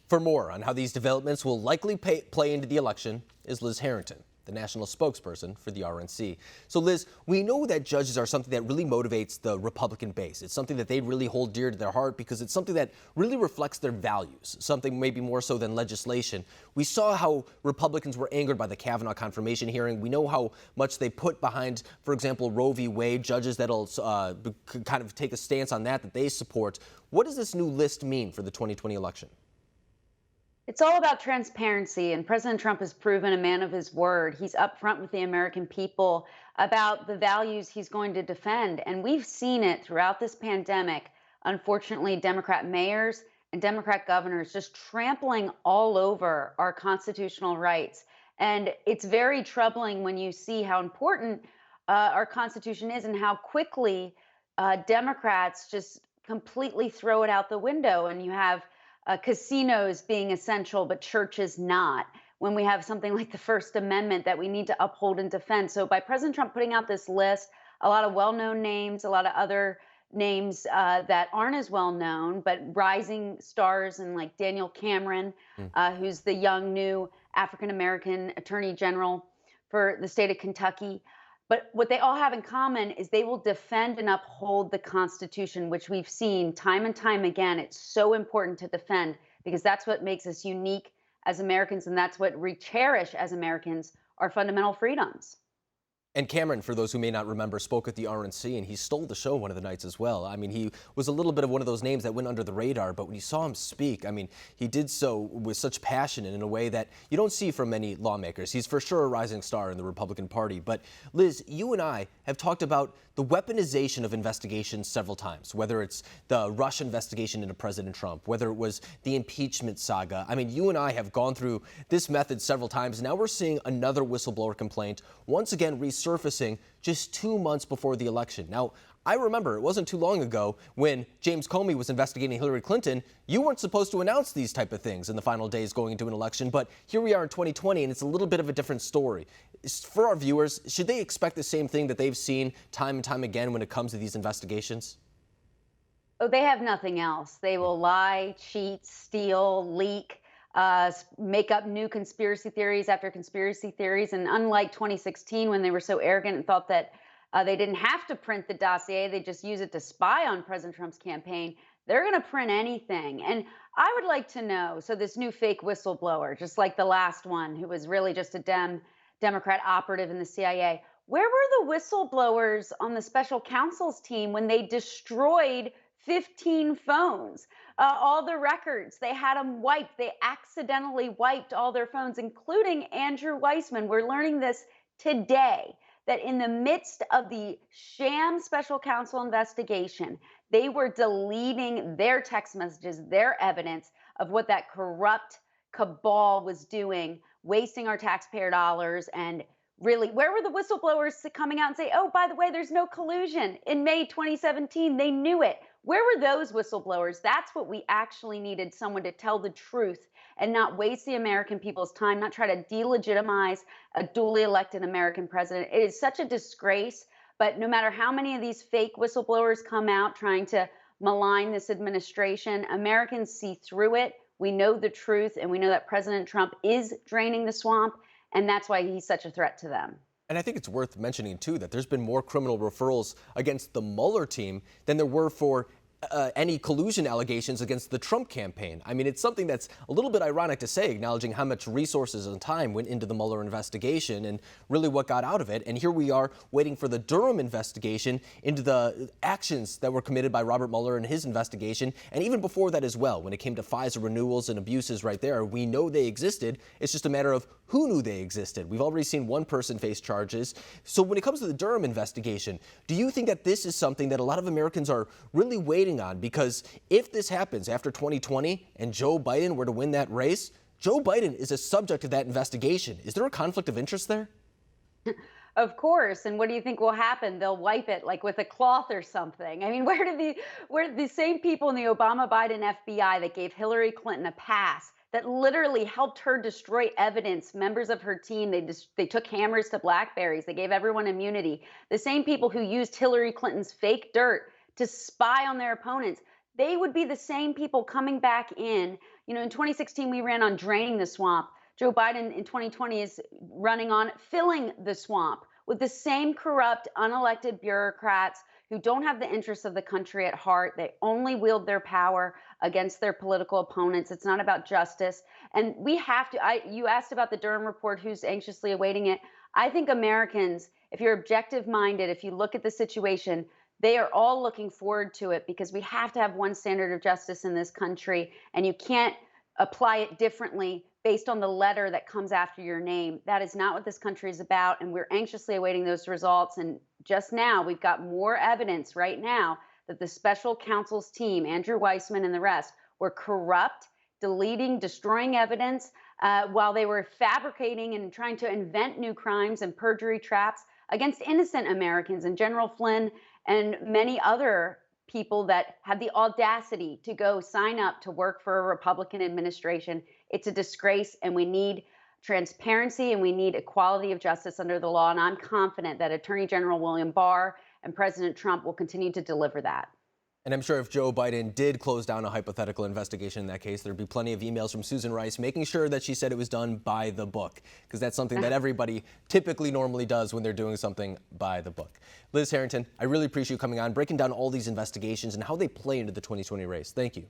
For more on how these developments will likely play into the election is Liz Harrington, the national spokesperson for the RNC. So Liz, we know that judges are something that really motivates the Republican base. It's something that they really hold dear to their heart because it's something that really reflects their values, something maybe more so than legislation. We saw how Republicans were angered by the Kavanaugh confirmation hearing. We know how much they put behind, for example, Roe v. Wade, judges that'll kind of take a stance on that they support. What does this new list mean for the 2020 election? It's all about transparency, and President Trump has proven a man of his word. He's upfront with the American people about the values he's going to defend, and we've seen it throughout this pandemic. Unfortunately, Democrat mayors and Democrat governors just trampling all over our constitutional rights. And it's very troubling when you see how important our Constitution is and how quickly Democrats just completely throw it out the window. And you have casinos being essential, but churches not. When we have something like the First Amendment that we need to uphold and defend. So by President Trump putting out this list, a lot of well-known names, a lot of other names that aren't as well known, but rising stars, and like Daniel Cameron, who's the young new African-American Attorney General for the state of Kentucky. But what they all have in common is they will defend and uphold the Constitution, which we've seen time and time again. It's so important to defend because that's what makes us unique as Americans, and that's what we cherish as Americans, our fundamental freedoms. And Cameron, for those who may not remember, spoke at the RNC, and he stole the show one of the nights as well. I mean, he was a little bit of one of those names that went under the radar, but when you saw him speak, I mean, he did so with such passion and in a way that you don't see from many lawmakers. He's for sure a rising star in the Republican Party. But Liz, you and I have talked about the weaponization of investigations several times, whether it's the Russia investigation into President Trump, whether it was the impeachment saga. I mean, you and I have gone through this method several times. Now we're seeing another whistleblower complaint, once again resurfacing just 2 months before the election. Now, I remember it wasn't too long ago when James Comey was investigating Hillary Clinton. You weren't supposed to announce these type of things in the final days going into an election, but here we are in 2020, and it's a little bit of a different story. For our viewers, should they expect the same thing that they've seen time and time again when it comes to these investigations? Oh, they have nothing else. They will lie, cheat, steal, leak, make up new conspiracy theories after conspiracy theories. And unlike 2016, when they were so arrogant and thought that they didn't have to print the dossier, they just use it to spy on President Trump's campaign, they're going to print anything. And I would like to know, so this new fake whistleblower, just like the last one, who was really just a Democrat operative in the CIA, where were the whistleblowers on the special counsel's team when they destroyed 15 phones, all the records? They had them wiped. They accidentally wiped all their phones, including Andrew Weissman. We're learning this today, that in the midst of the sham special counsel investigation, they were deleting their text messages, their evidence of what that corrupt cabal was doing, wasting our taxpayer dollars. And really, where were the whistleblowers coming out and say, oh, by the way, there's no collusion? In May 2017, they knew it. Where were those whistleblowers? That's what we actually needed, someone to tell the truth and not waste the American people's time, not try to delegitimize a duly elected American president. It is such a disgrace, but no matter how many of these fake whistleblowers come out trying to malign this administration, Americans see through it. We know the truth, and we know that President Trump is draining the swamp, and that's why he's such a threat to them. And I think it's worth mentioning, too, that there's been more criminal referrals against the Mueller team than there were for any collusion allegations against the Trump campaign. I mean, it's something that's a little bit ironic to say, acknowledging how much resources and time went into the Mueller investigation and really what got out of it. And here we are waiting for the Durham investigation into the actions that were committed by Robert Mueller in his investigation. And even before that as well, when it came to FISA renewals and abuses right there, we know they existed. It's just a matter of who knew they existed. We've already seen one person face charges. So when it comes to the Durham investigation, do you think that this is something that a lot of Americans are really waiting on? Because if this happens after 2020 and Joe Biden were to win that race, Joe Biden is a subject of that investigation. Is there a conflict of interest there? Of course. And what do you think will happen? They'll wipe it like with a cloth or something. I mean, where did the same people in the Obama-Biden FBI that gave Hillary Clinton a pass, that literally helped her destroy evidence, members of her team, they took hammers to BlackBerries, they gave everyone immunity, the same people who used Hillary Clinton's fake dirt to spy on their opponents, they would be the same people coming back in, In 2016, we ran on draining the swamp. Joe Biden in 2020 is running on filling the swamp with the same corrupt, unelected bureaucrats who don't have the interests of the country at heart. They only wield their power against their political opponents. It's not about justice. And we have to, you asked about the Durham report, who's anxiously awaiting it. I think Americans, if you're objective minded, if you look at the situation, they are all looking forward to it because we have to have one standard of justice in this country, and you can't apply it differently based on the letter that comes after your name. That is not what this country is about, and we're anxiously awaiting those results. And just now, we've got more evidence right now that the special counsel's team, Andrew Weissman and the rest, were corrupt, deleting, destroying evidence while they were fabricating and trying to invent new crimes and perjury traps against innocent Americans. And General Flynn and many other people that had the audacity to go sign up to work for a Republican administration. It's a disgrace, and we need transparency and we need equality of justice under the law. And I'm confident that Attorney General William Barr and President Trump will continue to deliver that. And I'm sure if Joe Biden did close down a hypothetical investigation in that case, there'd be plenty of emails from Susan Rice making sure that she said it was done by the book, because that's something that everybody typically normally does when they're doing something by the book. Liz Harrington, I really appreciate you coming on, breaking down all these investigations and how they play into the 2020 race. Thank you.